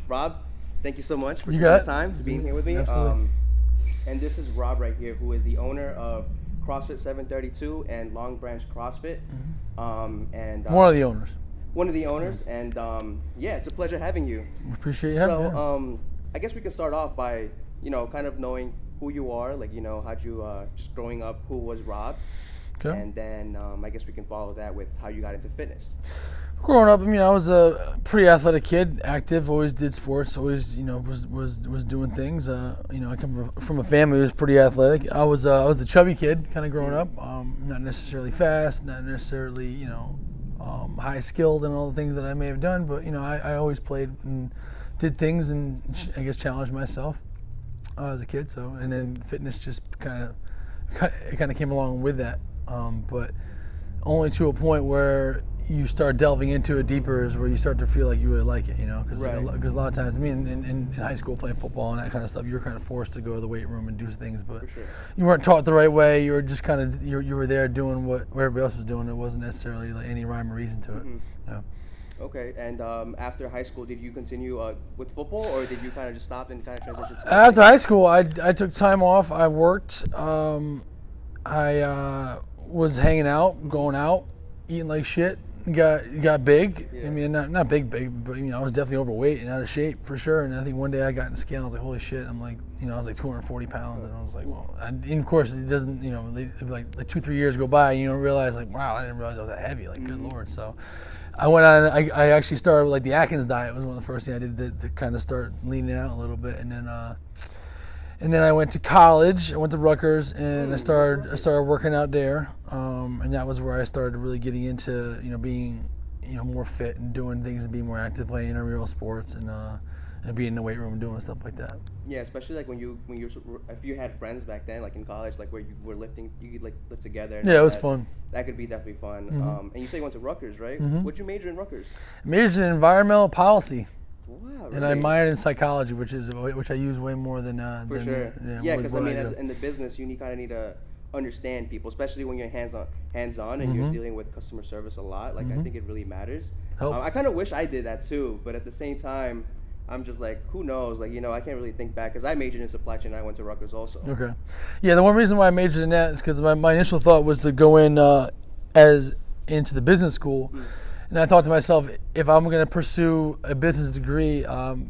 Rob, thank you so much for taking the time to being here with me. Absolutely. And this is Rob right here, who is the owner of CrossFit 732 and Long Branch CrossFit. One of the owners. One of the owners, and yeah, it's a pleasure having you. Appreciate you having me. So, I guess we can start off by, kind of knowing who you are, like, how'd you, just growing up, who was Rob? Okay. And then I guess we can follow that with how you got into fitness. Growing up, I was a pretty athletic kid, active, always did sports, always, was doing things. I come from a family that was pretty athletic. I was the chubby kid kind of growing up, not necessarily fast, not necessarily, high skilled and all the things that I may have done, but, I always played and did things and I guess challenged myself as a kid. So, and then fitness just kind of came along with that, but only to a point where you start delving into it deeper is where you start to feel like you really like it, because Right. a lot of times, in high school playing football and that kind of stuff, you were kind of forced to go to the weight room and do things, but For sure. you weren't taught the right way. You were just kind of you were there doing what everybody else was doing. It wasn't necessarily like any rhyme or reason to it. Mhm. Yeah. Okay, and after high school, did you continue with football, or did you kind of just stop and kind of transition to After high school, I took time off. I worked. I was hanging out, going out, eating like shit. Got big. Yeah. I mean, not big, but I was definitely overweight and out of shape for sure. And I think one day I got in the scale. I was like, holy shit! I'm like, I was like 240 pounds, and I was like, well. And of course, it doesn't. Like 2-3 years go by, and you don't realize like, wow, I didn't realize I was that heavy. Like, good lord. So, I went on. I actually started with like the Atkins Diet was one of the first things I did to kind of start leaning out a little bit, and then I went to college. I went to Rutgers, and I started working out there, and that was where I started really getting into being more fit and doing things and being more active, playing intramural sports, and being in the weight room and doing stuff like that. Yeah, especially like if you had friends back then, like in college, like where you were lifting, you could like lift together. And Yeah, it was fun. That could be definitely fun. Mm-hmm. And you say you went to Rutgers, right? Mm-hmm. What'd you major in Rutgers? Majored in environmental policy. Wow, And I minored in psychology, which I use way more than For sure. Yeah, because in the business, you kind of need to understand people, especially when you're hands-on, and you're dealing with customer service a lot. Like I think it really matters. Helps. I kind of wish I did that too, but at the same time, I'm just like, who knows? Like I can't really think back because I majored in supply chain. And I went to Rutgers also. Okay. Yeah, the one reason why I majored in that is because my initial thought was to go in into the business school. And I thought to myself, if I'm going to pursue a business degree, I'm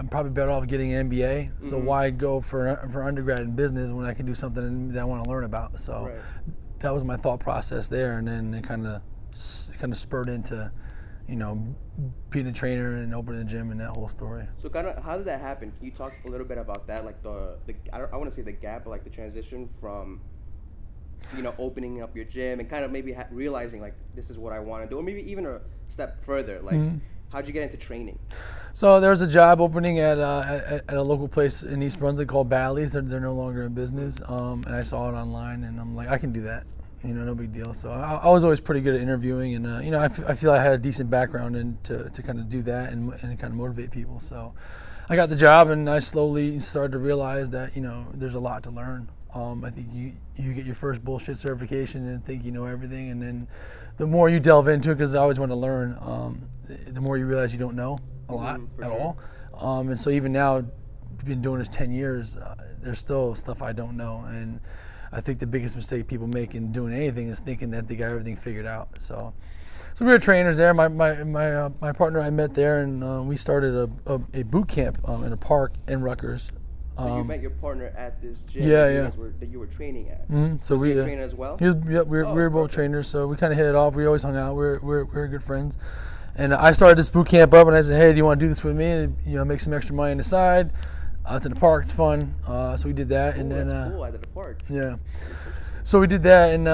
probably better off getting an MBA. So why go for undergrad in business when I can do something that I want to learn about? So that was my thought process there, and then it kind of spurred into, being a trainer and opening a gym and that whole story. So kind of, how did that happen? Can you talk a little bit about that? Like I want to say the gap, but like the transition from, opening up your gym and kind of maybe realizing like this is what I want to do, or maybe even a step further. Like, how'd you get into training? So there was a job opening at a local place in East Brunswick called Bally's. They're no longer in business, and I saw it online, and I'm like, I can do that. No big deal. So I was always pretty good at interviewing, and I feel I had a decent background in to kind of do that and kind of motivate people. So I got the job, and I slowly started to realize that there's a lot to learn. I think you get your first bullshit certification and think you know everything, and then the more you delve into it, because I always want to learn, the more you realize you don't know a lot at all. And so even now, I've been doing this 10 years, there's still stuff I don't know, and I think the biggest mistake people make in doing anything is thinking that they got everything figured out. So we were trainers there. My partner I met there, and we started a boot camp in a park in Rutgers. So you met your partner at this gym that you were training at. Mm-hmm. So was he a trainer as well? We were both trainers, so we kind of hit it off. We always hung out. We're good friends. And I started this boot camp up, and I said, hey, do you want to do this with me? And make some extra money on the side. It's in the park. It's fun. So we did that. And then that's cool. At the park. Yeah. So we did that, and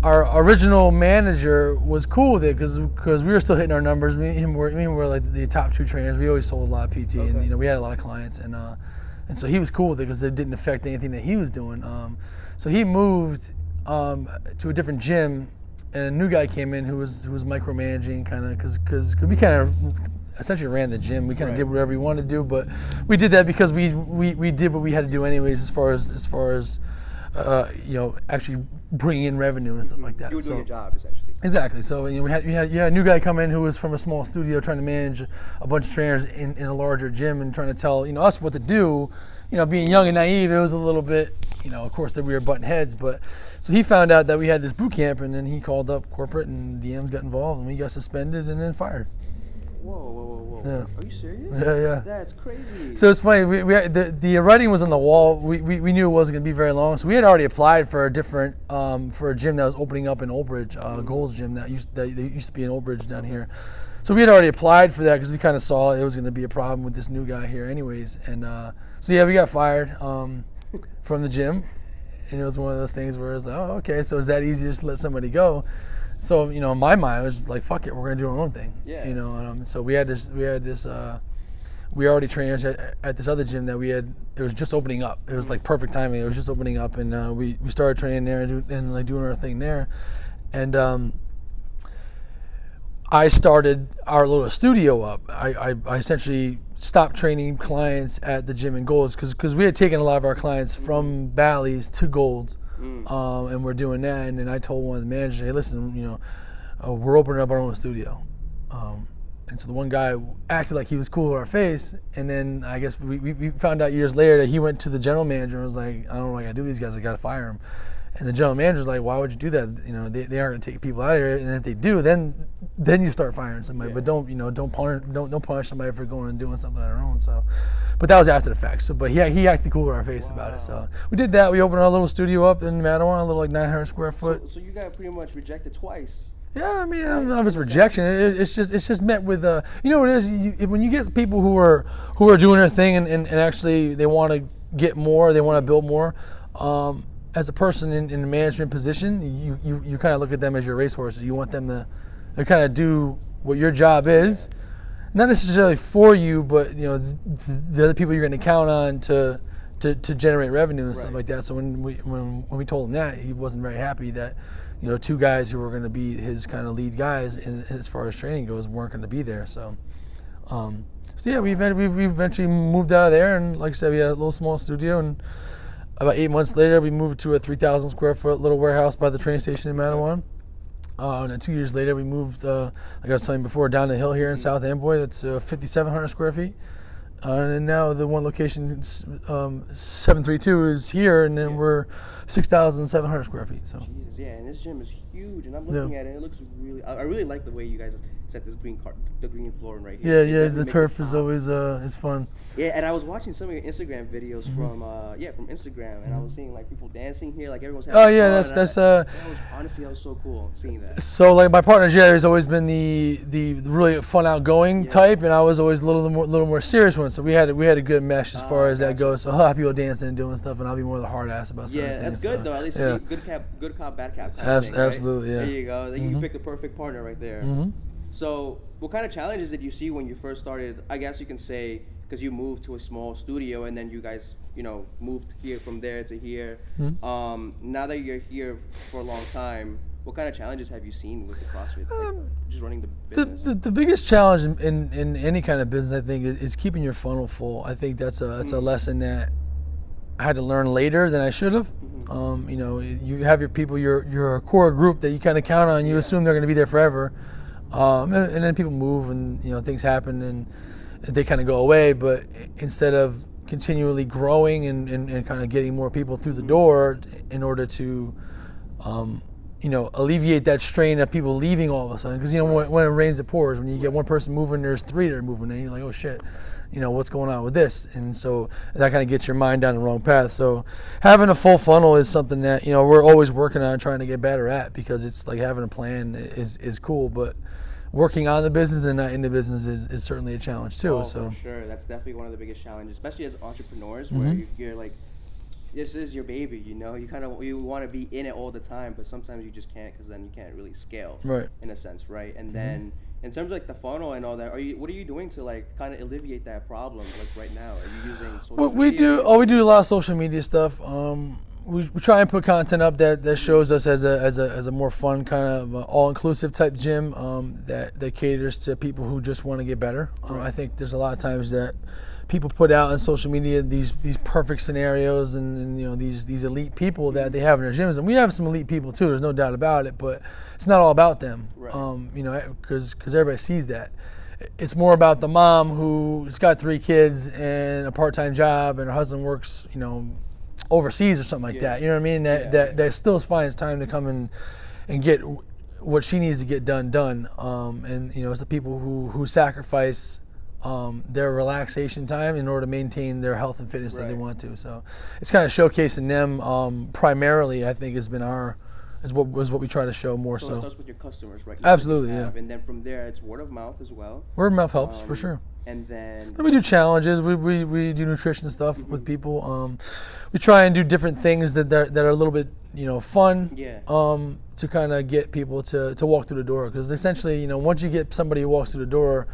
our original manager was cool with it because we were still hitting our numbers. Me and him were like the top two trainers. We always sold a lot of PT, and we had a lot of clients, and so he was cool with it because it didn't affect anything that he was doing. So he moved to a different gym, and a new guy came in who was micromanaging kind of because we kind of essentially ran the gym. We kind of did whatever we wanted to do, but we did that because we did what we had to do anyways as far as actually bringing in revenue and stuff like that. You were doing your job essentially. Exactly. So you had a new guy come in who was from a small studio trying to manage a bunch of trainers in a larger gym and trying to tell us what to do. Being young and naive, it was a little bit of course that we were butting heads. But so he found out that we had this boot camp, and then he called up corporate, and DMs got involved, and we got suspended and then fired. Whoa. Yeah. Are you serious? Yeah. That's crazy. So it's funny. We had, the writing was on the wall. We knew it wasn't going to be very long. So we had already applied for a different for a gym that was opening up in Old Bridge, Gold's Gym that used to be in Old Bridge down here. So we had already applied for that because we kind of saw it was going to be a problem with this new guy here, anyways. And so yeah, we got fired from the gym, and it was one of those things where it's like, oh, okay, so it's that easy just to let somebody go. So in my mind, it was just like, fuck it, we're gonna do our own thing. Yeah. So we already trained at this other gym that it was just opening up. It was like perfect timing. It was just opening up, and we started training there and like doing our thing there, and I started our little studio up. I essentially stopped training clients at the gym in Gold's because we had taken a lot of our clients from Bally's to Gold's. And we're doing that, and then I told one of the managers, hey, listen, we're opening up our own studio. And so the one guy acted like he was cool with our face, and then I guess we found out years later that he went to the general manager and was like, I don't know what I gotta do with these guys, I gotta fire them. And the general manager's like, why would you do that? They aren't gonna take people out of here, and if they do, then you start firing somebody. Yeah. But don't punish somebody for going and doing something on their own. So, but that was after the fact. So, but he acted cool with our face about it. So we did that. We opened our little studio up in Mattawan, a little like 900 square foot. So you got pretty much rejected twice. Yeah, I mean, I don't know if it's rejection. It's just met with what it is. When you get people who are doing their thing and actually they want to get more, they want to build more. As a person in a management position, you kind of look at them as your racehorses. You want them to kind of do what your job is, not necessarily for you, but the other people you're going to count on to generate revenue and stuff like that. So when we told him that, he wasn't very happy that two guys who were going to be his kind of lead guys as far as training goes weren't going to be there. So yeah, we eventually moved out of there, and like I said, we had a little small studio, and about 8 months later, we moved to a 3,000 square foot little warehouse by the train station in Mattawan. And then 2 years later, we moved, like I was telling you before, down the hill here in South Amboy. That's 5,700 square feet. And now the one location, 732, is here, and then we're 6,700 square feet. So. Jesus, yeah, and this gym is huge, and I'm looking at it. It looks really. I really like the way you guys set this the green floor right here. Yeah, the turf is always is fun. Yeah, and I was watching some of your Instagram videos from Instagram, and I was seeing like people dancing here, like everyone's having fun. That was so cool seeing that. So like my partner Jerry's always been the really fun outgoing type, and I was always a little more serious one. So we had a good mesh as far as that goes. So he'll have people dancing and doing stuff, and I'll be more the hard ass about certain things. Yeah, that's good though. At least you good cop, bad cop. Absolutely, right? yeah. There you go. You picked the perfect partner right there. Mm-hmm. So, what kind of challenges did you see when you first started? I guess you can say because you moved to a small studio and then you guys, moved here from there to here. Mm-hmm. Now that you're here for a long time, what kind of challenges have you seen with the CrossFit? Just running the business. The biggest challenge in any kind of business, I think, is keeping your funnel full. I think that's a lesson that I had to learn later than I should have. Mm-hmm. You have your people, your core group that you kind of count on. You assume they're going to be there forever. And then people move and things happen and they kind of go away, but instead of continually growing and kind of getting more people through the door in order to alleviate that strain of people leaving all of a sudden, because when it rains it pours. When you get one person moving, there's three that are moving, and you're like, oh shit, what's going on with this? And so that kind of gets your mind down the wrong path. So having a full funnel is something that we're always working on trying to get better at, because it's like having a plan is cool, but working on the business and not in the business is certainly a challenge too. For sure, that's definitely one of the biggest challenges, especially as entrepreneurs, where you're like, this is your baby, you want to be in it all the time, but sometimes you just can't, because then you can't really scale, right? In a sense, right? And then in terms of like the funnel and all that, what are you doing to like kind of alleviate that problem? Like right now, are you using social media? We do a lot of social media stuff. we try and put content up that shows us as a more fun kind of all-inclusive type gym that caters to people who just want to get better. I think there's a lot of times that people put out on social media these perfect scenarios and these elite people that they have in their gyms, and we have some elite people too. There's no doubt about it, but it's not all about them. Right. Because everybody sees that. It's more about the mom who's got 3 kids and a part-time job, and her husband works, overseas or something like that. You know what I mean? That still finds time to come and get what she needs to get done. And it's the people who sacrifice their relaxation time in order to maintain their health and fitness that they want to. So it's kind of showcasing them primarily. I think has been what we try to show more so. It starts with your customers, right? Absolutely, yeah. And then from there, it's word of mouth as well. Word of mouth helps for sure. And then we do challenges. We do nutrition stuff with people. We try and do different things that are a little bit fun. Yeah. To kind of get people to walk through the door, because essentially once you get somebody who walks through the door,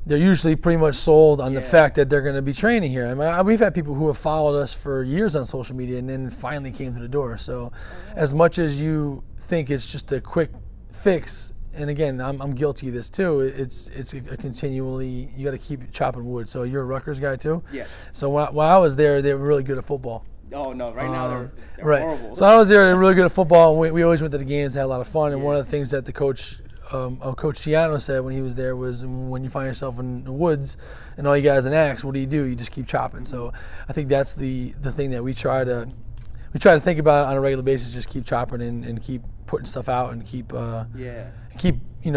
they're usually pretty much sold on the fact that they're going to be training here. I mean, we've had people who have followed us for years on social media and then finally came through the door. So as much as you think it's just a quick fix, and again, I'm guilty of this too, it's a continually, you got to keep chopping wood. So you're a Rutgers guy too? Yeah. So while I was there, they were really good at football. Oh, no, right now they're right. horrible. So I was there, they're really good at football, and we always went to the games, had a lot of fun. And one of the things that the Coach Ciano said when he was there was, when you find yourself in the woods and all you got is an axe, what do? You just keep chopping. So I think that's the thing that we try to think about on a regular basis, just keep chopping and keep putting stuff out and keep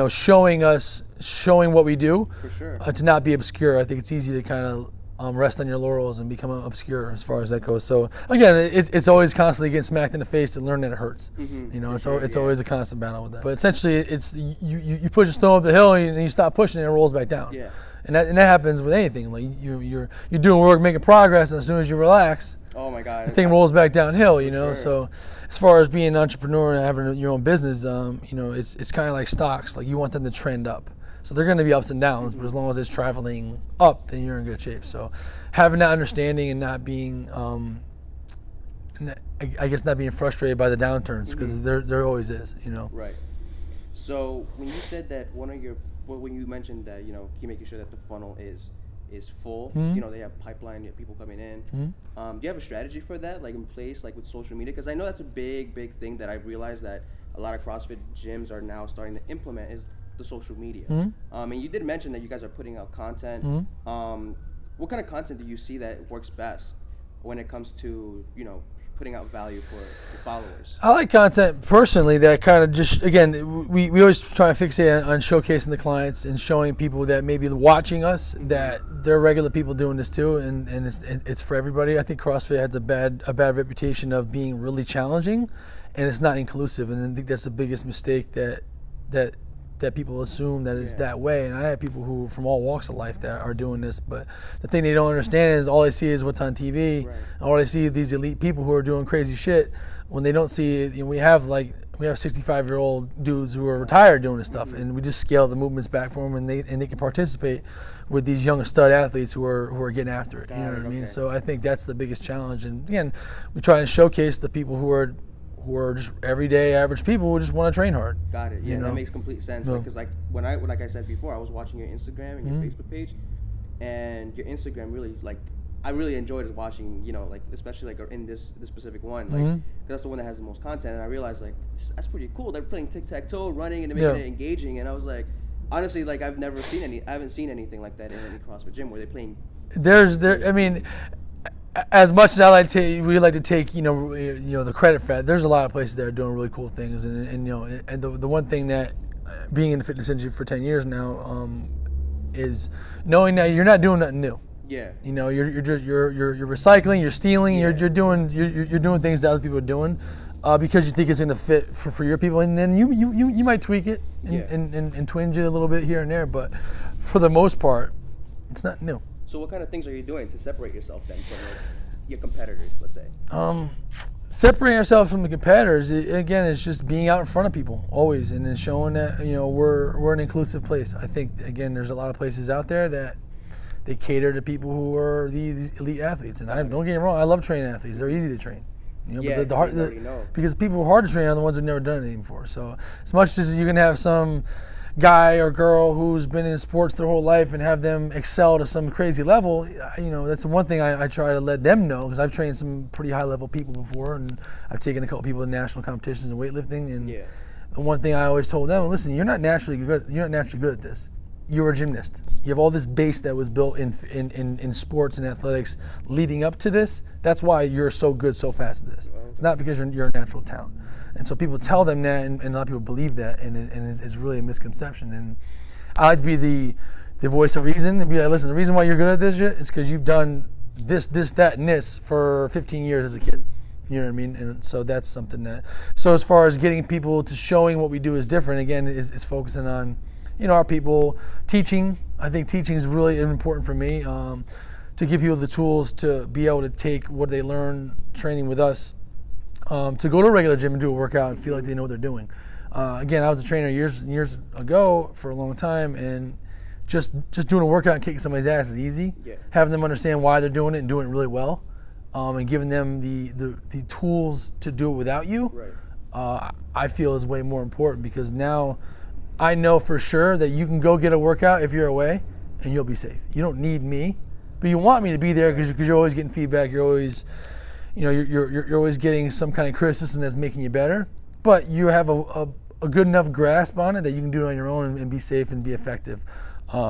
showing what we do. For sure. To not be obscure. I think it's easy to kind of rest on your laurels and become obscure as far as that goes. So again, it's always constantly getting smacked in the face and learn that it hurts. It's always a constant battle with that. But essentially, it's you push a stone up the hill and you stop pushing it, and it rolls back down. Yeah. And that happens with anything. Like you're doing work, making progress, and as soon as you relax, oh my God, the thing rolls back downhill. Sure. So as far as being an entrepreneur and having your own business, it's kind of like stocks. Like you want them to trend up. So they're going to be ups and downs, but as long as it's traveling up, then you're in good shape. So having that understanding and not being, I guess not being frustrated by the downturns, because there always is, Right. So when you said that when you mentioned that, keep making sure that the funnel is full, they have pipeline, you have people coming in. Do you have a strategy for that, like in place, like with social media? Because I know that's a big thing that I've realized that a lot of CrossFit gyms are now starting to implement is the social media. And you did mention that you guys are putting out content. What kind of content do you see that works best when it comes to putting out value for followers? I like content personally that kind of just, again, we always try to fixate on showcasing the clients and showing people that maybe watching us that there are regular people doing this too, and it's for everybody. I think CrossFit has a bad reputation of being really challenging, and it's not inclusive, and I think that's the biggest mistake that people assume that it's that way. And I have people who from all walks of life that are doing this, but the thing they don't understand is all they see is what's on TV. Right. All they see are these elite people who are doing crazy shit. When they don't see, we have 65-year-old dudes who are retired doing this stuff, and we just scale the movements back for them, and they can participate with these young stud athletes who are getting after it. You know what I mean? So I think that's the biggest challenge. And again, we try and showcase the people who are just everyday average people who just want to train hard. Got it. Yeah, that makes complete sense. Because when like I said before, I was watching your Instagram and your Facebook page, and your Instagram really I really enjoyed watching. Especially in this specific one, because that's the one that has the most content. And I realized that's pretty cool. They're playing tic-tac-toe, running, and making it engaging. And I was like, honestly, I haven't seen anything like that in any CrossFit gym where they're playing. I mean, as much as we like to take the credit for that, there's a lot of places that are doing really cool things, and the one thing that being in the fitness industry for 10 years now is knowing that you're not doing nothing new. Yeah. You're recycling, you're stealing, you're doing things that other people are doing because you think it's going to fit for your people, and then you might tweak it and twinge it a little bit here and there, but for the most part, it's not new. So what kind of things are you doing to separate yourself then from your competitors, let's say? Separating ourselves from the competitors, again, is just being out in front of people always, and then showing that we're an inclusive place. I think, again, there's a lot of places out there that they cater to people who are these elite athletes, and don't get me wrong, I love training athletes. They're easy to train. Yeah, but they already know. because people who are hard to train are the ones who've never done anything before. So as much as you can have some guy or girl who's been in sports their whole life and have them excel to some crazy level, that's the one thing I try to let them know, because I've trained some pretty high level people before, and I've taken a couple people to national competitions in weightlifting, and the one thing I always told them, listen, you're not naturally good at this. You're a gymnast. You have all this base that was built in sports and athletics leading up to this. That's why you're so good so fast at this. It's not because you're a natural talent. And so people tell them that, and a lot of people believe that, and it's really a misconception. And I like to be the voice of reason and be like, listen, the reason why you're good at this shit is because you've done this, that, and this for 15 years as a kid. You know what I mean? And so that's something that. So as far as getting people to showing what we do is different, again, is focusing on, our people teaching. I think teaching is really important for me, to give people the tools to be able to take what they learn training with us, to go to a regular gym and do a workout and feel like they know what they're doing. Again, I was a trainer years and years ago for a long time, and just doing a workout and kicking somebody's ass is easy. Yeah. Having them understand why they're doing it and doing it really well, and giving them the tools to do it without you, I feel is way more important, because now I know for sure that you can go get a workout if you're away and you'll be safe. You don't need me, but you want me to be there because you're always getting feedback. You're always, you're always getting some kind of criticism that's making you better. But you have a good enough grasp on it that you can do it on your own and be safe and be effective.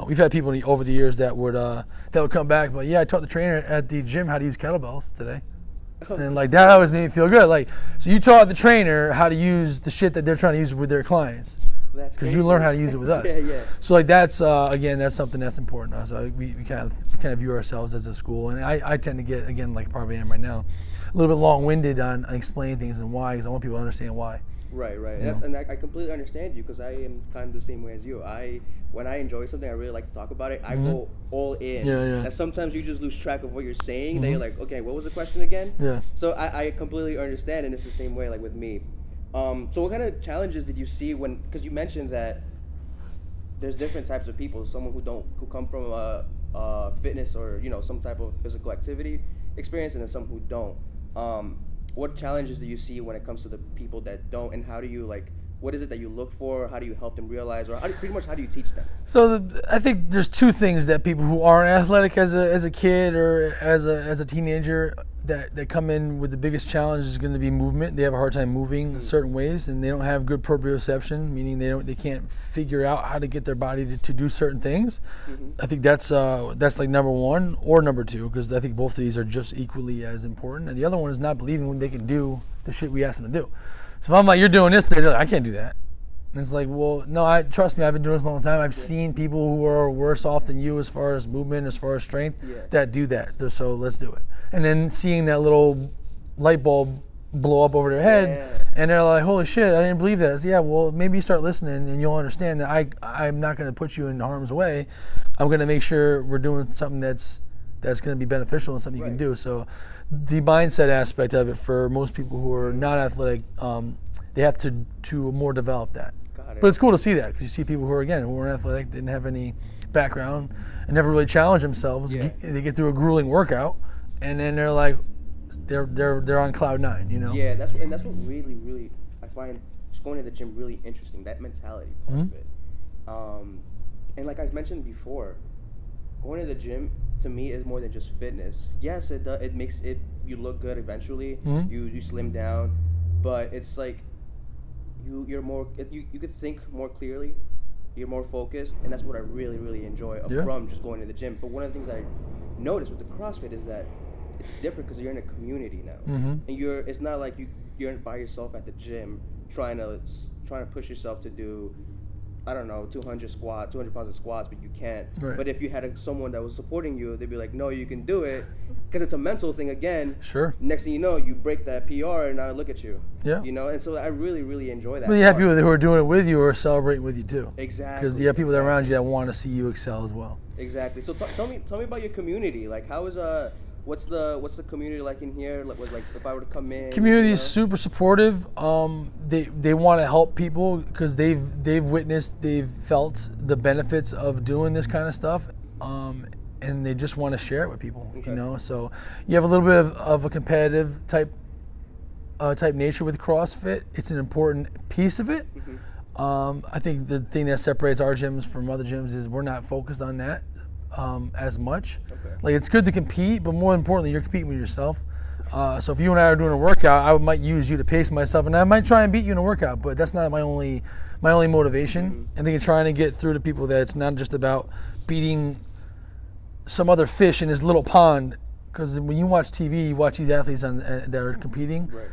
We've had people over the years that would come back, but I taught the trainer at the gym how to use kettlebells today. And that always made me feel good. So you taught the trainer how to use the shit that they're trying to use with their clients. Because you learn how to use it with us. So that's again, that's something that's important to us. We kind of view ourselves as a school, and I tend to get, again, like probably am right now, a little bit long-winded on explaining things and why, because I want people to understand why. Right. And I completely understand you, because I am kind of the same way as you. When I enjoy something, I really like to talk about it. I go all in. And sometimes you just lose track of what you're saying. Then you're like, okay, what was the question again? So I completely understand, and it's the same way with me. So what kind of challenges did you see because you mentioned that there's different types of people, someone who come from a fitness or, some type of physical activity experience, and then some who don't. What challenges do you see when it comes to the people that don't, and how do you what is it that you look for? How do you help them realize, or how do you teach them? So I think there's two things that people who aren't athletic as a kid or as a teenager that come in with the biggest challenge is going to be movement. They have a hard time moving in certain ways, and they don't have good proprioception, meaning they can't figure out how to get their body to do certain things. I think that's number one or number two, because I think both of these are just equally as important. And the other one is not believing when they can do the shit we ask them to do. So if I'm like, you're doing this, they're like, I can't do that. And it's like, well, no, trust me, I've been doing this a long time. I've seen people who are worse off than you as far as movement, as far as strength, that do that. So let's do it. And then seeing that little light bulb blow up over their head, and they're like, holy shit, I didn't believe that. So, well, maybe you start listening and you'll understand that I'm not going to put you in harm's way. I'm going to make sure we're doing something that's going to be beneficial and something you can do. So the mindset aspect of it for most people who are not athletic, they have to more develop that. But it's cool to see that, because you see people who weren't athletic, didn't have any background, and never really challenged themselves. They get through a grueling workout, and then they're like, they're on cloud nine, Yeah, that's what really, really I find just going to the gym really interesting. That mentality part of it. And like I mentioned before, going to the gym to me is more than just fitness. Yes, it makes you look good eventually. You slim down, but it's like you're more you could think more clearly. You're more focused, and that's what I really, really enjoy from just going to the gym. But one of the things I noticed with the CrossFit is that it's different because you're in a community now, and it's not like you're by yourself at the gym trying to push yourself to do, I don't know, 200 pounds of squats, but you can't. Right. But if you had someone that was supporting you, they'd be like, no, you can do it, because it's a mental thing again. Sure. Next thing you know, you break that PR, and now look at you. Yeah. And so I really, really enjoy that. Well, you have people who are doing it with you or celebrating with you too. Exactly. Because you have people that are around you that want to see you excel as well. Exactly. So tell me about your community. Like, how is what's the community like in here? Like if I were to come in. Community is super supportive. They want to help people because they've felt the benefits of doing this kind of stuff, and they just want to share it with people. Okay. So you have a little bit of a competitive type type nature with CrossFit. It's an important piece of it. I think the thing that separates our gyms from other gyms is we're not focused on that as much. Like, it's good to compete, but more importantly, you're competing with yourself. So if you and I are doing a workout, I might use you to pace myself, and I might try and beat you in a workout, but that's not my only motivation. I think it's trying to get through to people that it's not just about beating some other fish in this little pond. Because when you watch TV, you watch these athletes that are competing. Right.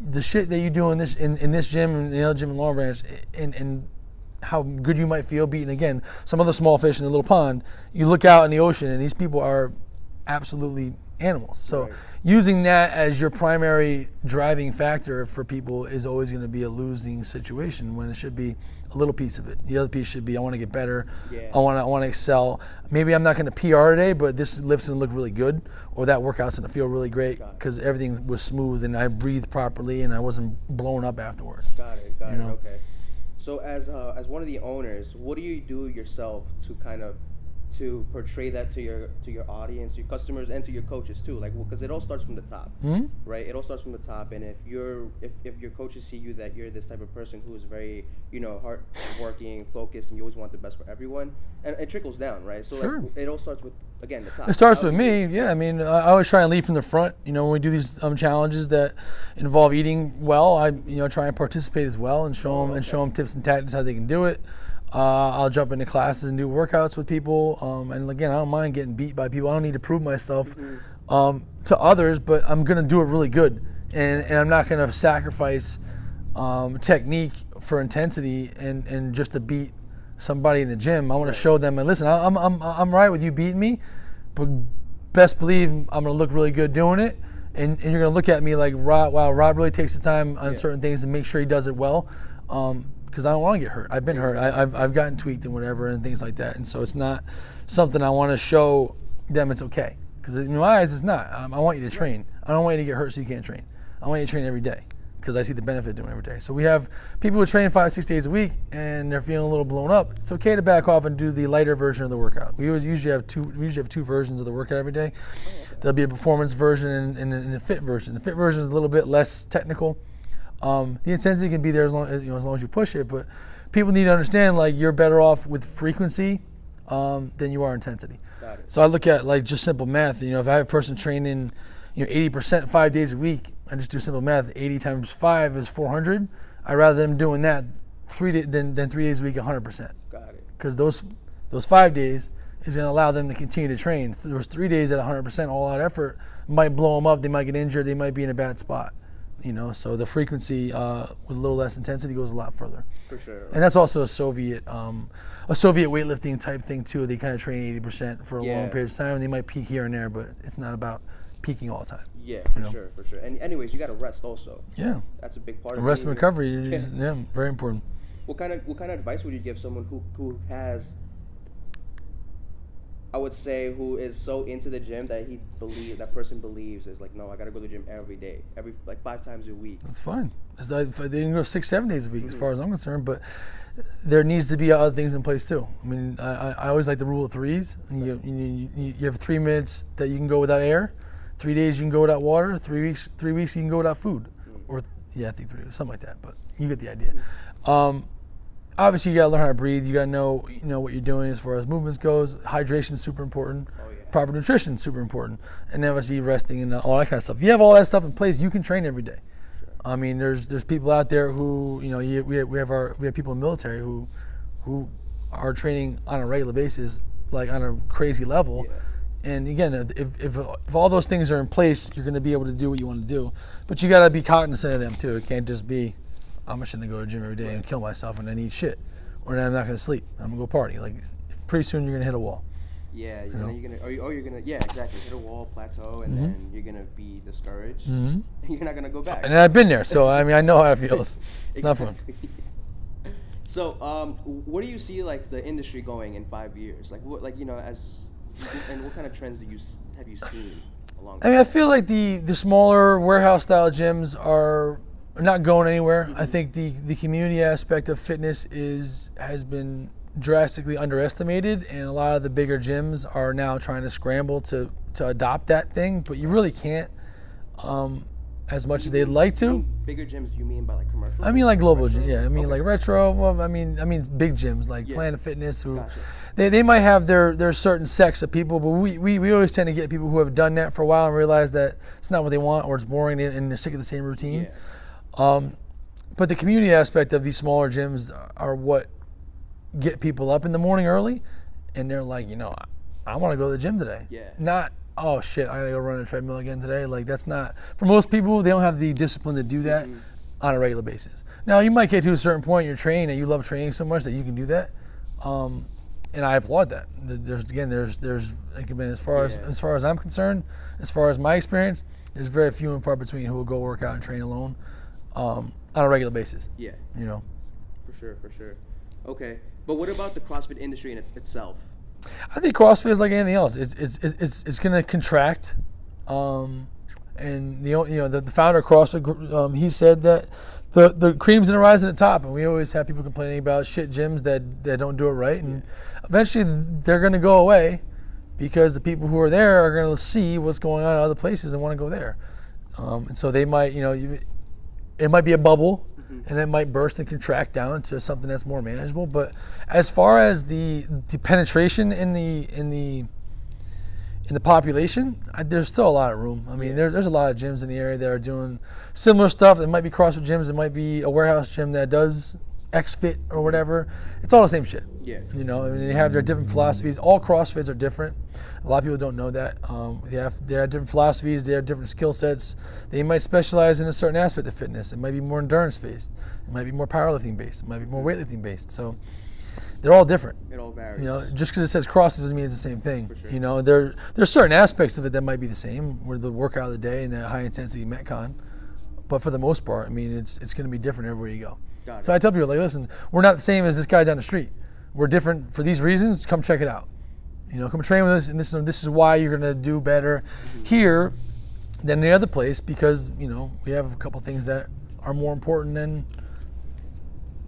The shit that you do in this gym and the other gym in Long Branch, and how good you might feel beating, again, some other small fish in a little pond. You look out in the ocean, and these people are absolutely animals. So using that as your primary driving factor for people is always going to be a losing situation, when it should be a little piece of it. The other piece should be, I want to get better. I want to excel. Maybe I'm not going to PR today, but this lift's going to look really good, or that workout's going to feel really great because everything was smooth and I breathed properly and I wasn't blown up afterwards. Got it. Okay. So as one of the owners, what do you do yourself to kind of to portray that to your audience, your customers, and to your coaches too? Like, because it all starts from the top, right? It all starts from the top, and if your coaches see you that you're this type of person who is very, hard working, focused, and you always want the best for everyone, and it trickles down, right? So like, it all starts with, again, the top. It starts with me, yeah. I mean, I always try and lead from the front. When we do these challenges that involve eating well, I try and participate as well and show them tips and tactics how they can do it. I'll jump into classes and do workouts with people. And again, I don't mind getting beat by people. I don't need to prove myself to others, but I'm going to do it really good. And I'm not going to sacrifice technique for intensity and just to beat somebody in the gym. I want to show them, and listen, I'm right with you beating me, but best believe I'm going to look really good doing it. And you're going to look at me like, wow, Rob really takes the time on certain things to make sure he does it well. Because I don't want to get hurt. I've been hurt. I've gotten tweaked and whatever and things like that. And so it's not something I want to show them it's okay. Because in my eyes, it's not. I want you to train. I don't want you to get hurt so you can't train. I want you to train every day because I see the benefit of doing it every day. So we have people who train 5-6 days a week and they're feeling a little blown up. It's okay to back off and do the lighter version of the workout. We usually have two versions of the workout every day. There'll be a performance version and a fit version. The fit version is a little bit less technical. The intensity can be there as long as you push it, but people need to understand, like, you're better off with frequency than you are intensity. Got it. So I look at, like, just simple math. If I have a person training 80% 5 days a week, I just do simple math. 80 times 5 is 400. I'd rather them doing that 3 days a week 100%. Got it. Because those 5 days is going to allow them to continue to train. Those 3 days at 100% all out effort might blow them up. They might get injured. They might be in a bad spot. So the frequency with a little less intensity goes a lot further. For sure. And that's also a Soviet weightlifting type thing too. They kind of train 80% for a long period of time, and they might peak here and there, but it's not about peaking all the time. Yeah, for sure. And anyways, you got to rest also. Yeah. That's a big part of it. Rest and recovery, very important. What kind of advice would you give someone who has, I would say, who is so into the gym that person believes is like, no, I gotta go to the gym every day, 5 times a week. That's fine. They can go 6-7 days a week, as far as I'm concerned. But there needs to be other things in place too. I mean, I always like the rule of threes. You have 3 minutes that you can go without air, 3 days you can go without water, 3 weeks you can go without food, or I think 3, something like that. But you get the idea. Obviously, you gotta learn how to breathe. You gotta know what you're doing as far as movements goes. Hydration is super important. Proper nutrition is super important, and then obviously resting and all that kind of stuff. If you have all that stuff in place, you can train every day. Sure. I mean, there's people out there who we have people in the military who are training on a regular basis, like on a crazy level. Yeah. And again, if all those things are in place, you're gonna be able to do what you want to do. But you gotta be cognizant of them too. It can't just be, I'm just gonna go to the gym every day and kill myself and then eat shit, or then I'm not gonna sleep. I'm gonna go party. Like, pretty soon you're gonna hit a wall. Yeah, you're gonna exactly, hit a wall, plateau, and then you're gonna be discouraged. And you're not gonna go back. And I've been there, so I mean, I know how it feels. It's not fun. So, what do you see like the industry going in 5 years? Like, what, and what kind of trends have you seen along? I mean, I feel like the smaller warehouse style gyms are not going anywhere. I think the community aspect of fitness has been drastically underestimated, and a lot of the bigger gyms are now trying to scramble to adopt that thing, but you really can't. as much as they'd like to. Bigger gyms, you mean by like commercial? I mean like global Retro? gyms, yeah. I mean Okay. like retro. Well, I mean big gyms like Yeah. Planet Fitness. Who Gotcha. they might have their certain sects of people, but we always tend to get people who have done that for a while and realize that it's not what they want or it's boring and they're sick of the same routine. Yeah. But the community aspect of these smaller gyms are what get people up in the morning early, and they're like, I want to go to the gym today. Yeah. Not, oh shit, I gotta go run a treadmill again today. Like that's not, for most people, they don't have the discipline to do that on a regular basis. Now you might get to a certain point in your training that you love training so much that you can do that. And I applaud that. There's like, as far as I'm concerned, as far as my experience, there's very few and far between who will go work out and train alone on a regular basis. Yeah. For sure. Okay, but what about the CrossFit industry in itself? I think CrossFit is like anything else. It's going to contract, and the founder of CrossFit, he said that the cream's gonna rise to the top, and we always have people complaining about shit gyms that don't do it right, and eventually they're gonna go away because the people who are there are gonna see what's going on in other places and want to go there, and so they might, it might be a bubble. And it might burst and contract down to something that's more manageable. But as far as the penetration in the population, there's still a lot of room. I mean, there's a lot of gyms in the area that are doing similar stuff. It might be CrossFit gyms. It might be a warehouse gym that does XFit or whatever. It's all the same shit. Yeah. I mean, they have their different philosophies. All CrossFits are different. A lot of people don't know that. They have different philosophies. They have different skill sets. They might specialize in a certain aspect of fitness. It might be more endurance based. It might be more powerlifting based. It might be more weightlifting based. So they're all different. It all varies. Just because it says CrossFit doesn't mean it's the same thing. For sure. There's certain aspects of it that might be the same, with the workout of the day and the high intensity metcon. But for the most part, I mean, it's going to be different everywhere you go. Got it. So I tell people, like, listen, we're not the same as this guy down the street. We're different for these reasons. Come check it out. Come train with us, and this is why you're going to do better here than any other place, because we have a couple things that are more important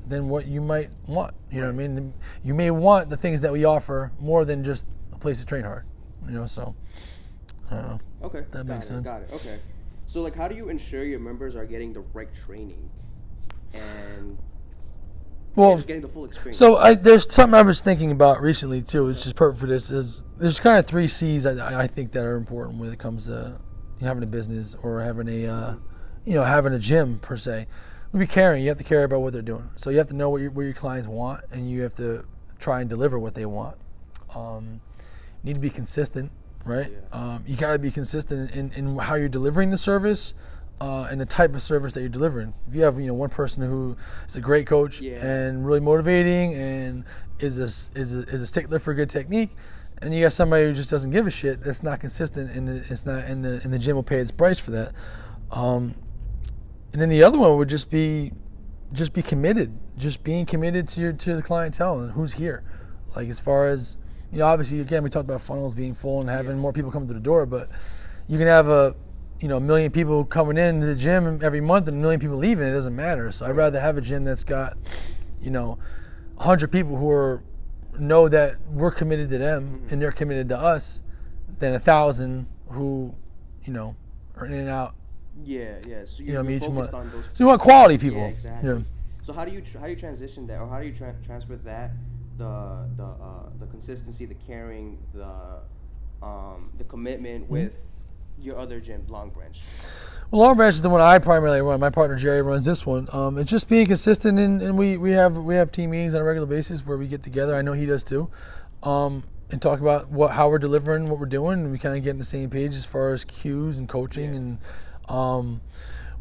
than what you might want. You know what I mean? You may want the things that we offer more than just a place to train hard. So I don't know. Okay. That makes sense. Got it. Okay. So like, how do you ensure your members are getting the right training and just getting the full experience? So there's something I was thinking about recently too, which is perfect for this. Is there's kind of 3 C's I think that are important when it comes to having a business or having a gym per se. Be caring. You have to care about what they're doing. So you have to know what your clients want, and you have to try and deliver what they want. Need to be consistent, right? Yeah. You got to be consistent in how you're delivering the service. And the type of service that you're delivering. If you have one person who is a great coach and really motivating and is a stickler for good technique, and you got somebody who just doesn't give a shit, that's not consistent, and it's not and the gym will pay its price for that. And then the other one would just be committed, just being committed to the clientele and who's here. Like, as far as obviously, again, we talked about funnels being full and having more people come through the door, but you can have a million people coming into the gym every month and a million people leaving. It doesn't matter. So I'd rather have a gym that's got 100 people who know that we're committed to them and they're committed to us, than 1,000 who are in and out. Yeah. So you're focused on those. So you want quality people. Yeah, exactly. Yeah. So how do you transition that, or how do you transfer that, the consistency, the caring, the commitment with your other gym, Long Branch? Well, Long Branch is the one I primarily run. My partner Jerry runs this one. It's just being consistent, and we have team meetings on a regular basis where we get together. I know he does too, and talk about how we're delivering, what we're doing, and we kind of get on the same page as far as cues and coaching. And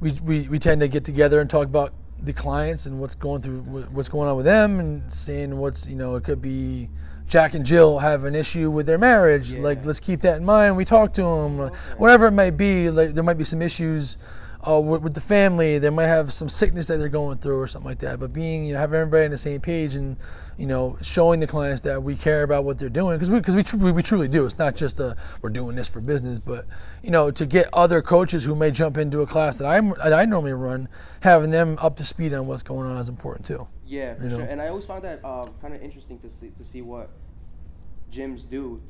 we tend to get together and talk about the clients and what's going on with them, and saying it could be Jack and Jill have an issue with their marriage. Yeah. Like, let's keep that in mind. We talk to them, whatever it might be. Like, there might be some issues with the family. They might have some sickness that they're going through or something like that. But being, having everybody on the same page and, showing the clients that we care about what they're doing, because we truly do. It's not just we're doing this for business, but to get other coaches who may jump into a class that I normally run, having them up to speed on what's going on is important too. Yeah, for sure. And I always found that kind of interesting to see what gyms do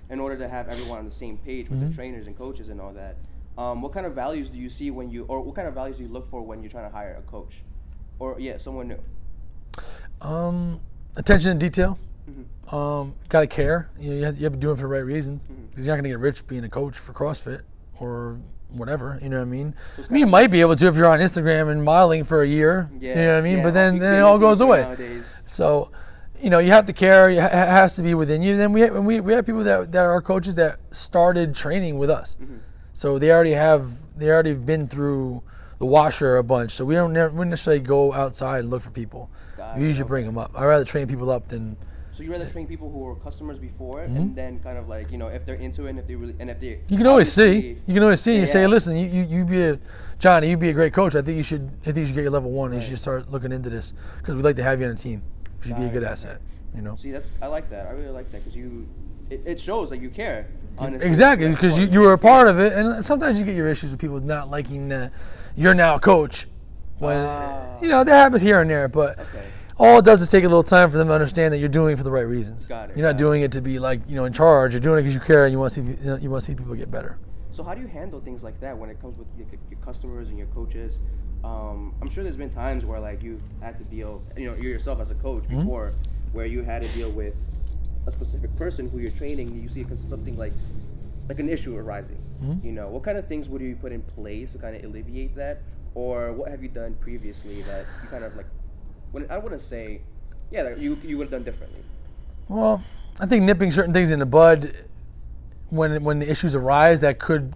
in order to have everyone on the same page with the trainers and coaches and all that. what kind of values do you see or what kind of values do you look for when you're trying to hire a coach, or someone new? Attention to detail. Mm-hmm. Gotta care. You have to be doing it for the right reasons. Because you're not gonna get rich being a coach for CrossFit or whatever. You know what I mean? So you might be able to if you're on Instagram and modeling for a year. Yeah, you know what I mean? But then it all goes away. Nowadays. So, you have to care. It has to be within you. Then we have people that are coaches that started training with us. Mm-hmm. So they already been through the washer a bunch. So we don't necessarily go outside and look for people. We usually bring them up. I'd rather train people up than. So you rather train people who were customers before, and then kind of like if they're into it, and if they. You can always see. You can always see. You say, listen, you be Johnny. You'd be a great coach. I think you should get your level 1. And you should start looking into this because we'd like to have you on a team. You should be a good asset. See, I like that. I really like that because it shows that you care. Honestly. Exactly, because you were a part of it, and sometimes you get your issues with people not liking that you're now a coach. When that happens here and there, but all it does is take a little time for them to understand that you're doing it for the right reasons. Got it. You're not doing it to be like in charge. You're doing it because you care and you want to see people get better. So how do you handle things like that when it comes with your customers and your coaches? I'm sure there's been times where like you've had to deal, you yourself as a coach before, where you had to deal with a specific person who you're training. You see something like an issue arising. What kind of things would you put in place to kind of alleviate that, or what have you done previously that you kind of like? I wouldn't say, that you would have done differently. Well, I think nipping certain things in the bud when the issues arise that could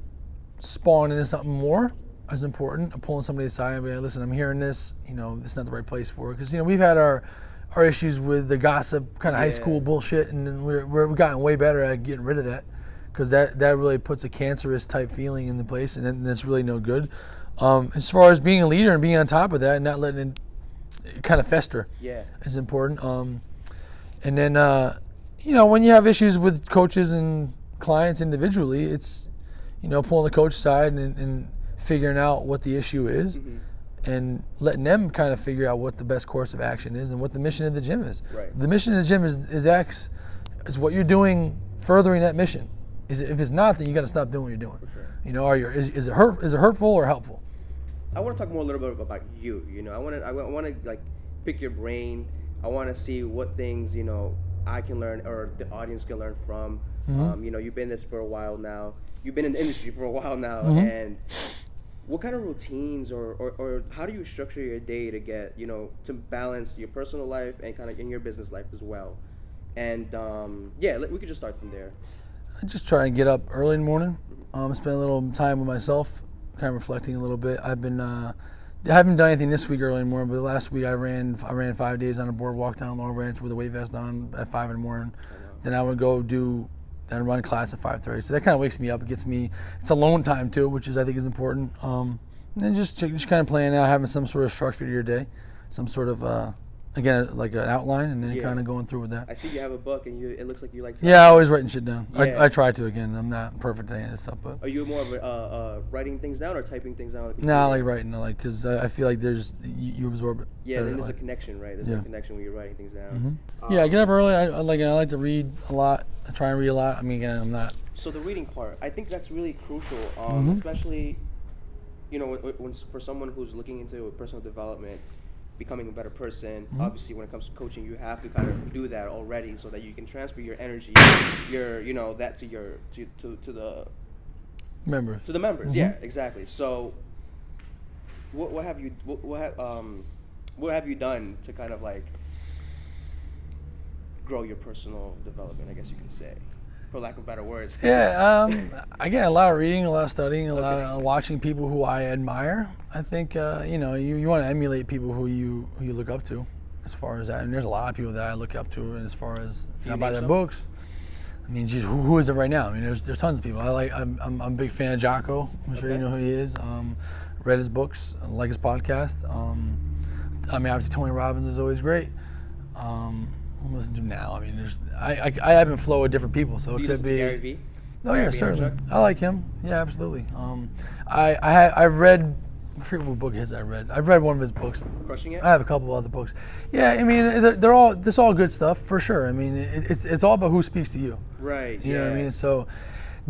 spawn into something more is important. I'm pulling somebody aside and be like, listen, I'm hearing this. This is not the right place for it because we've had our issues with the gossip kind of high school bullshit, and then we've gotten way better at getting rid of that because that really puts a cancerous type feeling in the place, and that's really no good. As far as being a leader and being on top of that and not letting it kind of fester is important. And then, when you have issues with coaches and clients individually, it's, pulling the coach aside and figuring out what the issue is and letting them kind of figure out what the best course of action is and what the mission of the gym is. Right. The mission of the gym is X. Is what you're doing furthering that mission. If it's not, then you got to stop doing what you're doing. For sure. Is it hurtful or helpful? I want to talk more a little bit about you. I want to like pick your brain. I want to see what things I can learn or the audience can learn from. You've been this for a while now. You've been in the industry for a while now, and what kind of routines or how do you structure your day to get to balance your personal life and kind of in your business life as well? And we could just start from there. I just try and get up early in the morning. Spend a little time with myself. Kind of reflecting a little bit. I haven't done anything this week early in the morning, but last week I ran 5 days on a boardwalk down Long Branch with a weight vest on at 5 in the morning. Then I would go run class at 5:30. So that kind of wakes me up. It gets me. It's alone time too, which I think is important. And then just kind of planning out, having some sort of structure to your day, some sort of again like an outline, and then kind of going through with that. I see you have a book, and it looks like you like to. Yeah, I always writing shit down. I try to. Again, I'm not perfect at any of this stuff, but. Are you more of a writing things down or typing things down? I like writing. Because I feel like you absorb it. Yeah, then there's a connection, right? There's a connection when you're writing things down. I get up early. I like to read a lot. I try and read a lot. I mean, again, I'm not. So the reading part, I think that's really crucial, especially, when for someone who's looking into personal development. Becoming a better person. Obviously, when it comes to coaching, you have to kind of do that already, so that you can transfer your energy, that to the members. To the members, yeah, exactly. So, what have you done to kind of like grow your personal development? I guess you can say, for lack of better words. Yeah, again, a lot of reading, a lot of studying, a lot of watching people who I admire. I think you want to emulate people who you look up to, as far as that. And there's a lot of people that I look up to, and as far as buy their books. I mean, geez, who is it right now? I mean, there's tons of people. I'm a big fan of Jocko. I'm sure you know who he is. Read his books, like his podcast. Obviously Tony Robbins is always great. I'm listening to him now. I mean, I ebb and flow with different people, so it could be. Gary V? Oh yeah, certainly. I like him. Yeah, absolutely. I've read. I forget what book it is I read. I've read one of his books. Crushing It? I have a couple other books. Yeah, I mean, they're all. This all good stuff for sure. I mean, it's all about who speaks to you. Right. You know what I mean? So,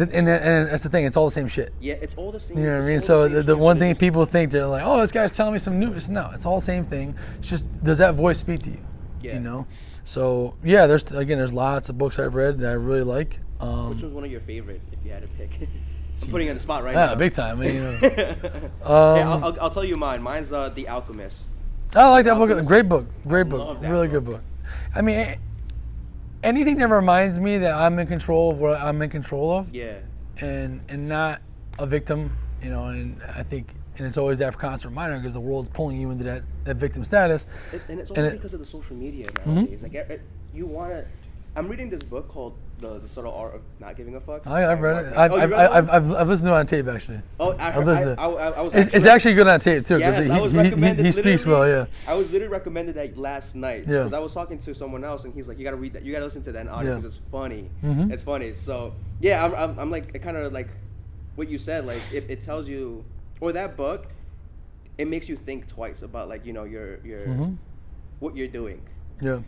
And that's the thing. It's all the same shit. Yeah, it's all the same. You know what I mean? So the one thing people think, they're like, oh, this guy's telling me some news. No, it's all the same thing. It's just, does that voice speak to you? Yeah. You know? So yeah, there's lots of books I've read that I really like. Which was one of your favorite, if you had to pick? I'm putting you on the spot right now. now. Big time. I mean, yeah, I'll tell you mine. Mine's The Alchemist. I like that book. Great book. Love that Really book. good book. I mean, anything that reminds me that I'm in control of what I'm in control of. Yeah. And not a victim, you know, and I think, and it's always that constant reminder because the world's pulling you into that victim status. It's also because of the social media nowadays. Like, you want to. I'm reading this book called The Subtle Art of Not Giving a Fuck. I've read it. I've listened to it on tape actually. Oh, I've listened to it. I was it's actually good on tape too because yes, he speaks well. Yeah. I was literally recommended that last night Yeah. because I was talking to someone else and he's like, you gotta read that. You gotta listen to that in audio because it's funny. Mm-hmm. It's funny. So yeah, I'm like kind of like what you said. Like it tells you, or that book, it makes you think twice about like your what you're doing. Yeah.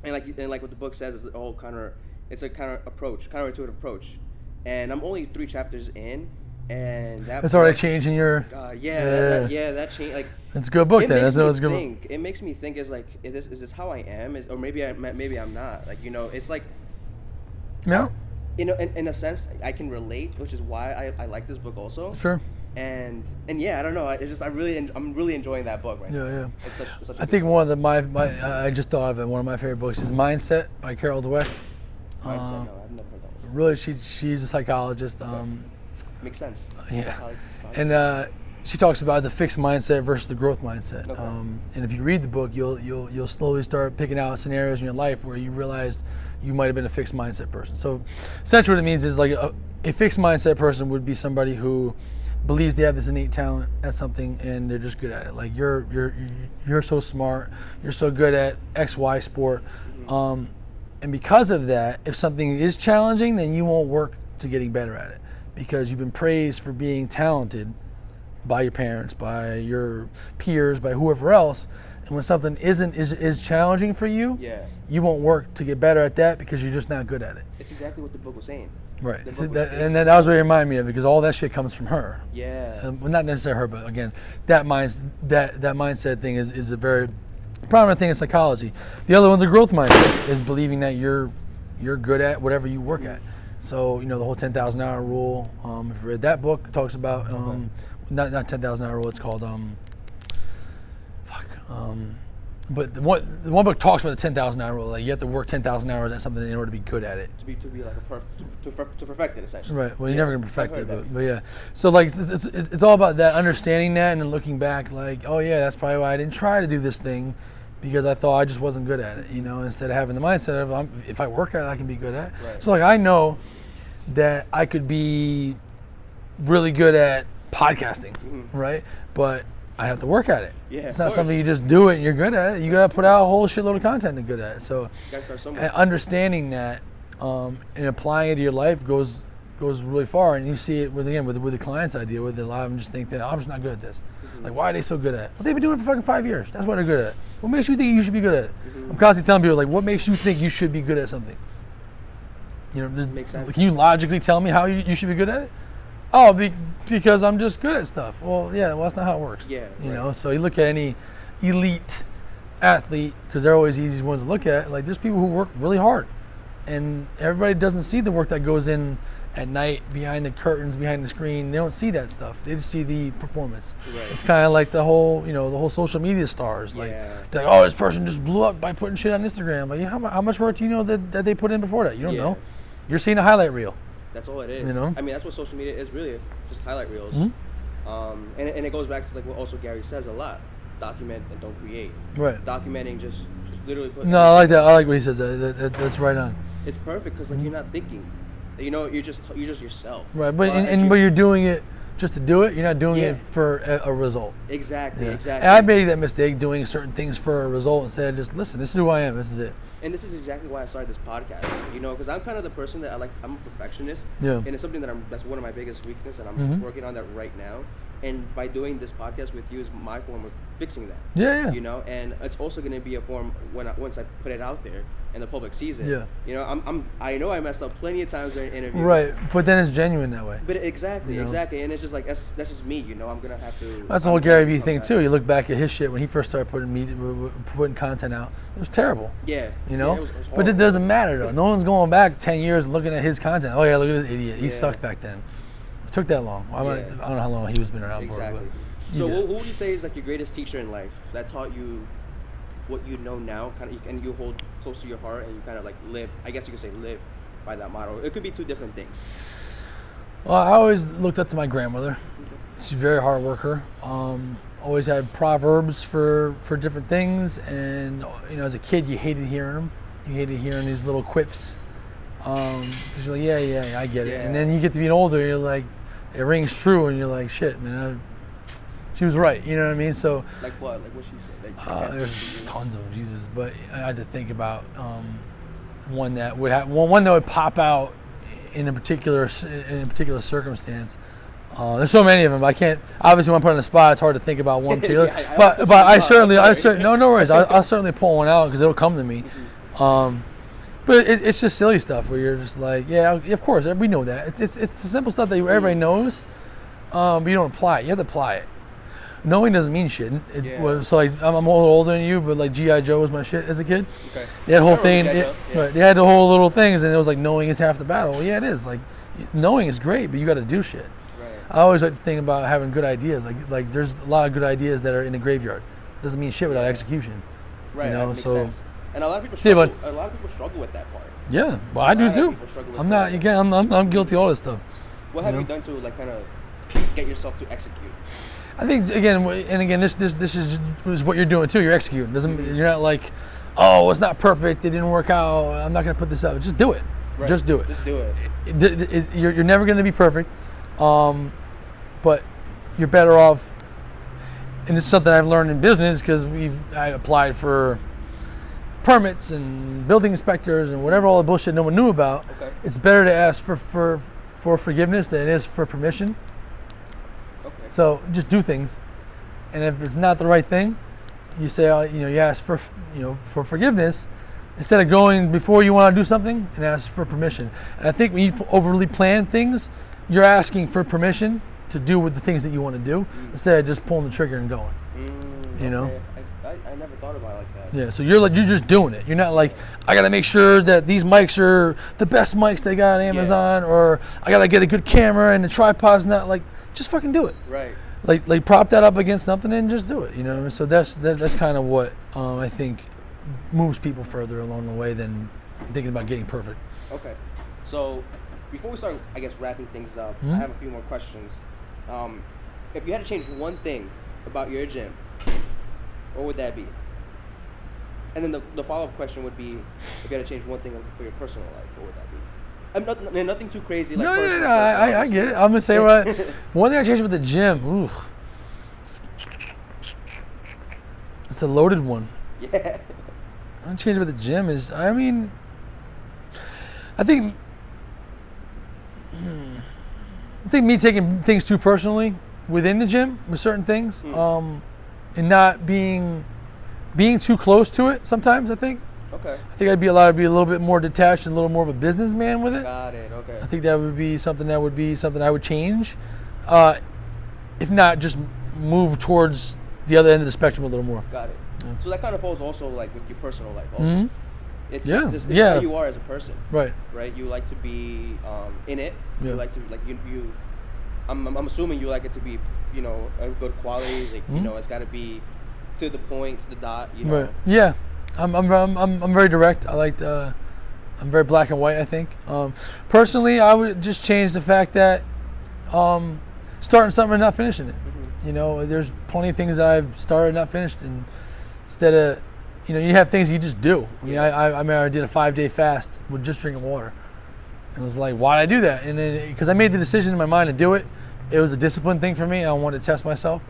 And like what the book says is it's a counterintuitive approach, and I'm only 3 chapters in, and it's already changing your. That change like. It's a good book then. That's a good book. It makes me think is like is this how I am or maybe I'm not like it's like. No. In a sense, I can relate, which is why I like this book also. Sure. And yeah, I don't know. It's just I'm really enjoying that book right now. Yeah. It's such I think one of I just thought of it. One of my favorite books is Mindset by Carol Dweck. Mindset. No, I've never heard that one. Really, she's a psychologist. Makes sense. Yeah. And she talks about the fixed mindset versus the growth mindset. Okay. And if you read the book, you'll slowly start picking out scenarios in your life where you realize you might have been a fixed mindset person. So essentially what it means is like a fixed mindset person would be somebody who believes they have this innate talent at something and they're just good at it. Like you're so smart, you're so good at XY sport. And because of that, if something is challenging, then you won't work to getting better at it because you've been praised for being talented by your parents, by your peers, by whoever else. And when something is challenging for you, you won't work to get better at that because you're just not good at it. It's exactly what the book was saying. Right. That was what it reminded me of because all that shit comes from her. Yeah. Well, not necessarily her, but again, that mindset thing is a very prominent thing in psychology. The other one's a growth mindset, is believing that you're good at whatever you work at. So the whole 10,000 hour rule. If you read that book, it talks about not 10,000 hour rule. It's called but the one book talks about the 10,000 hour rule. Like you have to work 10,000 hours at something in order to be good at it. To be like to perfect it essentially. Right. Well, you're never gonna perfect it, but yeah. So like it's all about that, understanding that, and then looking back, like, oh yeah, that's probably why I didn't try to do this thing, because I thought I just wasn't good at it. Instead of having the mindset of if I work at it, I can be good at it. Right. So like I know that I could be really good at podcasting, right? But I have to work at it. Yeah, it's not something you just do it and you're good at it. You gotta put out a whole shitload of content and good at it. So understanding that and applying it to your life goes really far. And you see it with the clients I deal with. A lot of them just think that I'm just not good at this. Like, why are they so good at it? Well, they've been doing it for fucking 5 years. That's what they're good at. What makes you think you should be good at it? I'm constantly telling people, like, what makes you think you should be good at something? Makes sense. Can you logically tell me how you should be good at it? Oh, because I'm just good at stuff. Well, yeah, that's not how it works. Yeah, So you look at any elite athlete, because they're always the easiest ones to look at. Like, there's people who work really hard, and everybody doesn't see the work that goes in at night behind the curtains, behind the screen. They don't see that stuff. They just see the performance. Right. It's kind of like the whole social media stars. Like, they're like, oh, this person just blew up by putting shit on Instagram. Like, how much work do you know that they put in before that? You don't know. You're seeing a highlight reel. That's all it is. I mean, that's what social media is really, just highlight reels. And it goes back to like what also Gary says a lot: document and don't create. Right. Documenting just literally put. No, I like that. I like what he says. That's right on. It's perfect because like you're not thinking, you're just yourself. Right, but but you're doing it just to do it. You're not doing it for a result. Exactly. And I made that mistake doing certain things for a result instead of just listen. This is who I am. This is it. And this is exactly why I started this podcast. You know, because I'm kind of the person that I'm a perfectionist. Yeah. And it's something that's one of my biggest weaknesses, and I'm working on that right now. And by doing this podcast with you is my form of fixing that. Yeah. You know, and it's also going to be a form once I put it out there and the public sees it. Yeah. You know, I know I messed up plenty of times during interviews. Right, but then it's genuine that way. But exactly, you know? exactly, and it's just like that's just me. You know, I'm gonna have to. That's the whole Gary Vee thing too. You look back at his shit when he first started putting content out. It was terrible. Yeah. You know, it was but it doesn't matter though. No one's going back 10 years and looking at his content. Oh yeah, look at this idiot. He sucked back then. It took that long. I don't know how long he was been around exactly. for. But so, who would you say is like your greatest teacher in life that taught you what you know now, and you hold close to your heart, and you kind of like live? I guess you could say live by that motto. It could be two different things. Well, I always looked up to my grandmother. She's a very hard worker. Always had proverbs for different things, and you know, as a kid, you hated hearing them. You hated hearing these little quips. She's like, yeah, I get it. And then you get to be older, you're like, it rings true, and you're like, shit, man. She was right, you know what I mean? So like what? Like what she said? Like, there's tons of them, Jesus. But I had to think about one that would pop out in a particular circumstance. There's so many of them. I can't. Obviously, when I'm put on the spot, it's hard to think about one particular. But I certainly no worries. I'll certainly pull one out because it'll come to me. But it's just silly stuff where you're just like, yeah, of course, we know that. It's the simple stuff that everybody knows, but you don't apply it. You have to apply it. Knowing doesn't mean shit. So like, I'm a little older than you, but like G.I. Joe was my shit as a kid. Okay. They had a whole thing. They had the whole little things, and it was like knowing is half the battle. Well, yeah, it is. Like knowing is great, but you got to do shit. Right. I always like to think about having good ideas. Like there's a lot of good ideas that are in the graveyard. Doesn't mean shit without execution. Right. You know, that makes so. Sense. And a lot of people struggle with that part. Yeah, well, I do too. I'm not. Again, I'm guilty of all this stuff. What have you done to like kind of get yourself to execute? I think again, this is what you're doing too. You're executing. You're not like, oh, it's not perfect. It didn't work out. I'm not gonna put this up. Just do it. Right. Just do it. Just do it. You're never gonna be perfect, but you're better off. And it's something I've learned in business because I applied for permits and building inspectors and whatever, all the bullshit no one knew about. Okay. It's better to ask for forgiveness than it is for permission. Okay. So just do things, and if it's not the right thing, you say, you ask for forgiveness instead of going before you want to do something and ask for permission. And I think when you overly plan things, you're asking for permission to do with the things that you want to do instead of just pulling the trigger and going. You know. I never thought about it like that. Yeah, so you're just doing it. You're not like, I gotta make sure that these mics are the best mics they got on Amazon, or I gotta get a good camera and the tripod's not like. Just fucking do it. Right. Like prop that up against something and just do it. You know. So that's kind of what I think moves people further along the way than thinking about getting perfect. Okay. So before we start, I guess wrapping things up, I have a few more questions. If you had to change one thing about your gym, what would that be? And then the follow-up question would be, if you had to change one thing for your personal life, what would that be? I'm nothing too crazy. Like no, I get it. I'm gonna say what one thing I changed with the gym. Ooh, it's a loaded one. Yeah. I changed with the gym is, I think me taking things too personally within the gym with certain things, and not being too close to it sometimes. I think. Okay. I think I'd be allowed to be a little bit more detached and a little more of a businessman with it. Got it. Okay. I think that would be something I would change, if not just move towards the other end of the spectrum a little more. Got it. Yeah. So that kind of falls also like with your personal life also. Mm-hmm. It's how you are as a person. Right. Right. You like to be in it. Yeah. You like to you. I'm assuming you like it to be a good quality. Like it's got to be to the point, to the dot. Right. Yeah. I'm very direct. I'm very black and white, I think. Personally, I would just change the fact that starting something and not finishing it. Mm-hmm. There's plenty of things I've started and not finished, and instead of, you have things you just do. I mean, I did a 5-day fast with just drinking water. And it was like, why did I do that? And then, because I made the decision in my mind to do it, it was a discipline thing for me. I wanted to test myself.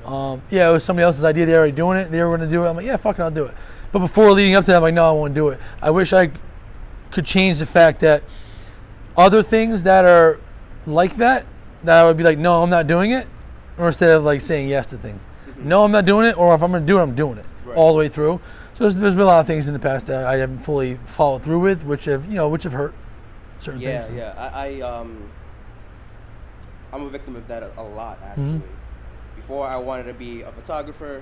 It was somebody else's idea. They were already doing it. They were going to do it. I'm like, yeah, fuck it, I'll do it. But before leading up to that, I'm like, no, I won't do it. I wish I could change the fact that other things that are like that I would be like, no, I'm not doing it, or instead of like saying yes to things. No, I'm not doing it, or if I'm going to do it, I'm doing it all the way through. So there's been a lot of things in the past that I haven't fully followed through with, which have hurt certain things. I'm a victim of that a lot, actually. Before, I wanted to be a photographer.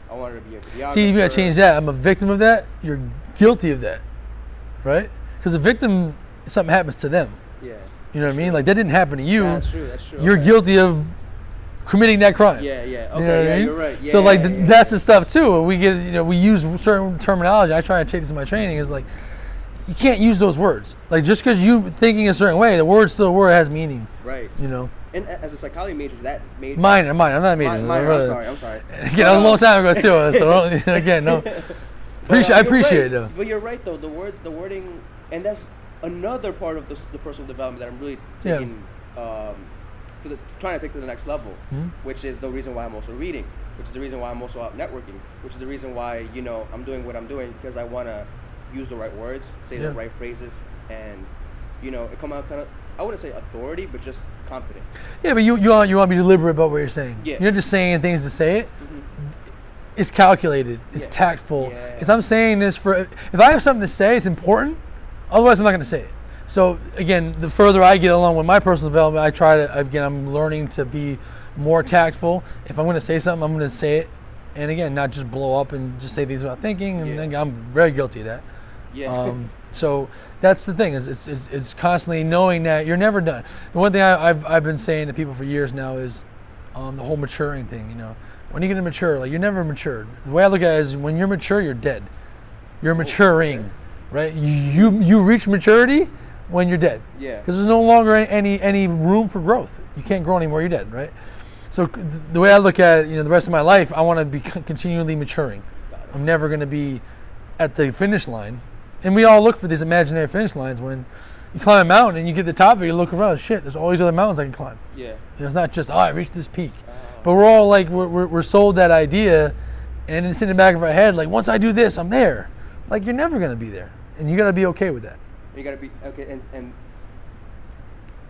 I wanted to be a videographer. See, you got to change that. I'm a victim of that. You're guilty of that, right? Because a victim, something happens to them. Yeah. You know what I mean? Like, that didn't happen to you. That's true. You're guilty of committing that crime. Yeah. Okay. You know what I mean? You're right. Yeah, so like yeah. that's the stuff too. We get we use certain terminology. I try to take this in my training. Is like you can't use those words. Like just because you thinking a certain way, the word's still a word, has meaning. Right. You know. And as a psychology major, that major. Mine. I'm not a major. I'm sorry. Again, that was a long time ago too. So again, no. I appreciate it though. But you're right though. The wording, and that's another part of the personal development that I'm really taking. Trying to take to the next level, which is the reason why I'm also reading, which is the reason why I'm also out networking, which is the reason why I'm doing what I'm doing, because I want to use the right words, say the right phrases, and it come out kind of, I wouldn't say authority, but just confident. Yeah, but you want to be deliberate about what you're saying. Yeah. You're not just saying things to say it. It's calculated. It's tactful. If I'm saying this if I have something to say, it's important. Otherwise, I'm not going to say it. So again, the further I get along with my personal development, I'm learning to be more tactful. If I'm going to say something, I'm going to say it, and again, not just blow up and just say things without thinking. And then I'm very guilty of that. Yeah. So that's the thing is constantly knowing that you're never done. The one thing I've been saying to people for years now is the whole maturing thing. When are you going to mature? Like you're never matured. The way I look at it is when you're mature, you're dead. You're maturing, right? You reach maturity when you're dead. Yeah. Because there's no longer any room for growth. You can't grow anymore, you're dead, right? So the way I look at it, the rest of my life, I want to be continually maturing. I'm never going to be at the finish line. And we all look for these imaginary finish lines when you climb a mountain and you get to the top of it, you look around, shit, there's all these other mountains I can climb. Yeah. It's not just, I reached this peak. But we're all like, we're sold that idea, and it's in the back of our head, like, once I do this, I'm there. Like, you're never going to be there. And you got to be okay with that. You got to be okay, and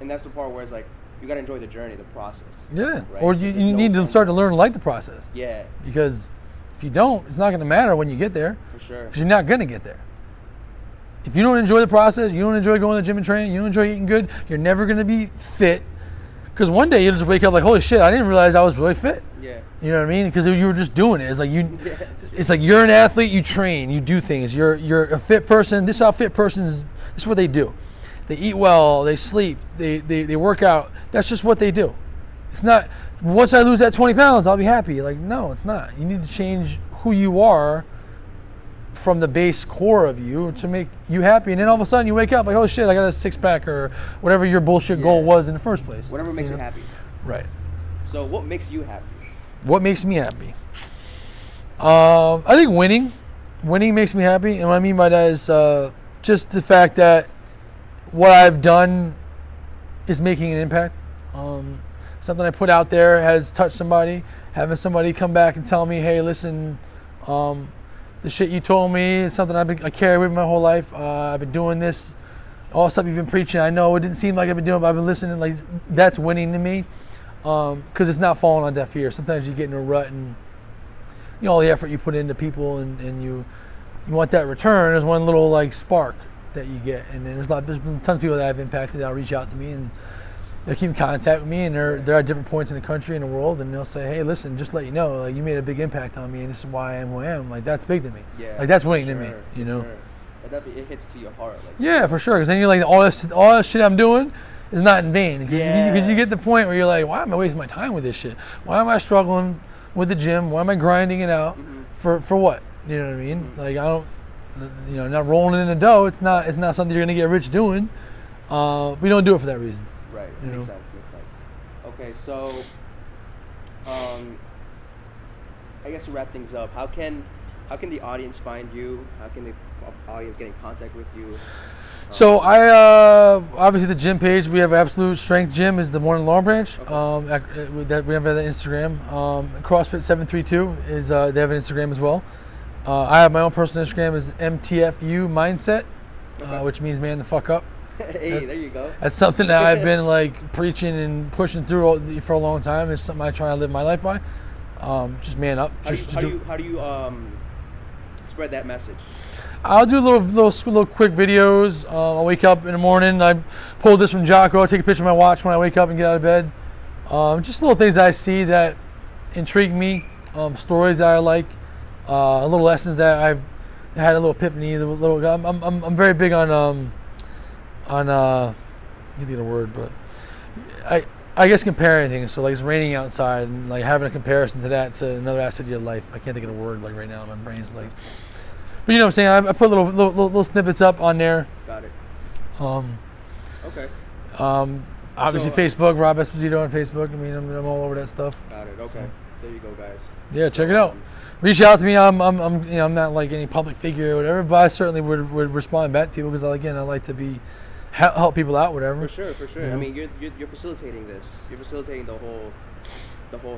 that's the part where it's like you got to enjoy the journey, the process. Yeah, right? or you need to start to learn to like the process. Yeah. Because if you don't, it's not going to matter when you get there. For sure. Because you're not going to get there. If you don't enjoy the process, you don't enjoy going to the gym and training, you don't enjoy eating good, you're never going to be fit. Because one day you'll just wake up like, holy shit, I didn't realize I was really fit. Yeah. You know what I mean? Because you were just doing it. It's like it's like you're an athlete, you train, you do things. You're a fit person. This is how fit persons. This is what they do. They eat well, they sleep, they work out. That's just what they do. It's not, once I lose that 20 pounds, I'll be happy. Like, no, it's not. You need to change who you are from the base core of you to make you happy. And then all of a sudden you wake up like, oh shit, I got a six pack or whatever your bullshit goal was in the first place. Whatever makes you happy. Right. So what makes you happy? What makes me happy? I think winning. Winning makes me happy. And what I mean by that is just the fact that what I've done is making an impact. Something I put out there has touched somebody. Having somebody come back and tell me, hey, listen, the shit you told me is something I carry with me my whole life. I've been doing this. All the stuff you've been preaching, I know it didn't seem like I've been doing it, but I've been listening. Like, that's winning to me. Because it's not falling on deaf ears. Sometimes you get in a rut and all the effort you put into people and you want that return. There's one little like spark that you get, and then there's been tons of people that I've impacted that'll reach out to me and they'll keep in contact with me, and they're at different points in the country and the world, and they'll say, hey, listen, just let you know, like, you made a big impact on me, and this is why I am who I am. Like, that's big to me. Yeah, like, that's winning to me. Sure. It hits to your heart. Like, yeah, for sure. Because then you're like, all this shit I'm doing is not in vain. Because you get the point where you're like, why am I wasting my time with this shit? Why am I struggling with the gym? Why am I grinding it out for what? You know what I mean? Like, I don't, not rolling in the dough. It's not something you're gonna get rich doing. We don't do it for that reason. Right. Makes sense. Okay, so I guess to wrap things up, how can the audience find you? How can the audience get in contact with you? So I obviously the gym page, we have Absolute Strength Gym is the one in Long Branch. Okay. That we have the Instagram. CrossFit 732 is they have an Instagram as well. I have my own personal Instagram is MTFU Mindset, Okay. which means man the fuck up. Hey, there you go. That's something that I've been like preaching and pushing through for a long time. It's something I try to live my life by. Just man up. How do you spread that message? I'll do little quick videos. I'll wake up in the morning. I pull this from Jocko. I take a picture of my watch when I wake up and get out of bed. Just little things that I see that intrigue me. Stories that I like. Little lessons that I've had a little epiphany. I'm very big on I can't think of the word, but I guess comparing things. So like it's raining outside and like having a comparison to that to another aspect of your life. I can't think of the word like right now. My brain's like. But you know what I'm saying? I put little snippets up on there. Got it. Okay. Obviously Facebook, Rob Esposito on Facebook. I mean, I'm all over that stuff. Got it. Okay. So. There you go, guys. Yeah, check it out. Reach out to me. I'm I'm not like any public figure or whatever, but I certainly would respond back to people because I like to be help people out, whatever. For sure. You know? I mean, you're facilitating this. You're facilitating the whole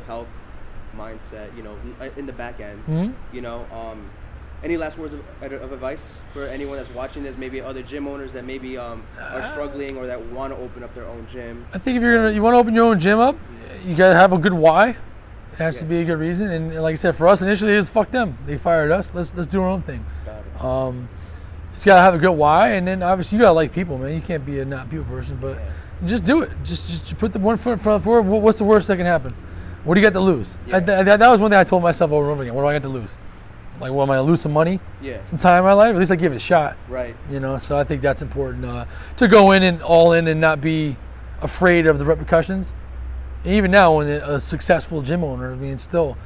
health mindset. You know, in the back end. Mm-hmm. You know, any last words of advice for anyone that's watching this? Maybe other gym owners that maybe are struggling or that want to open up their own gym. I think if you want to open your own gym up, you gotta have a good why. It has to be a good reason. And like I said, for us initially, it was fuck them. They fired us. Let's do our own thing. Got it. It's gotta have a good why, and then obviously you gotta like people, man. You can't be a not people person, but just do it. Just put the one foot in front for it. What's the worst that can happen? What do you got to lose? Yeah. That was one thing I told myself over and over again. What do I got to lose? Like, what am I gonna lose some money? Yeah. Some time in my life? At least I give it a shot. Right. You know, so I think that's important to go in and all in and not be afraid of the repercussions. And even now, when a successful gym owner, I mean, you're still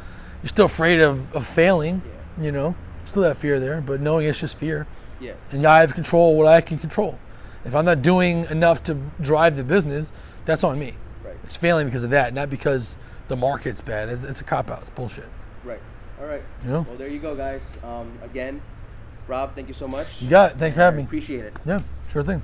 afraid of failing. Yeah. You know, still that fear there, but knowing it's just fear. Yeah. And I have control what I can control. If I'm not doing enough to drive the business, that's on me. Right. It's failing because of that, not because the market's bad. It's a cop-out. It's bullshit. Right. All right. You know? Well, there you go, guys. Again, Rob, thank you so much. You got it. Thanks for having me. Appreciate it. Yeah, sure thing.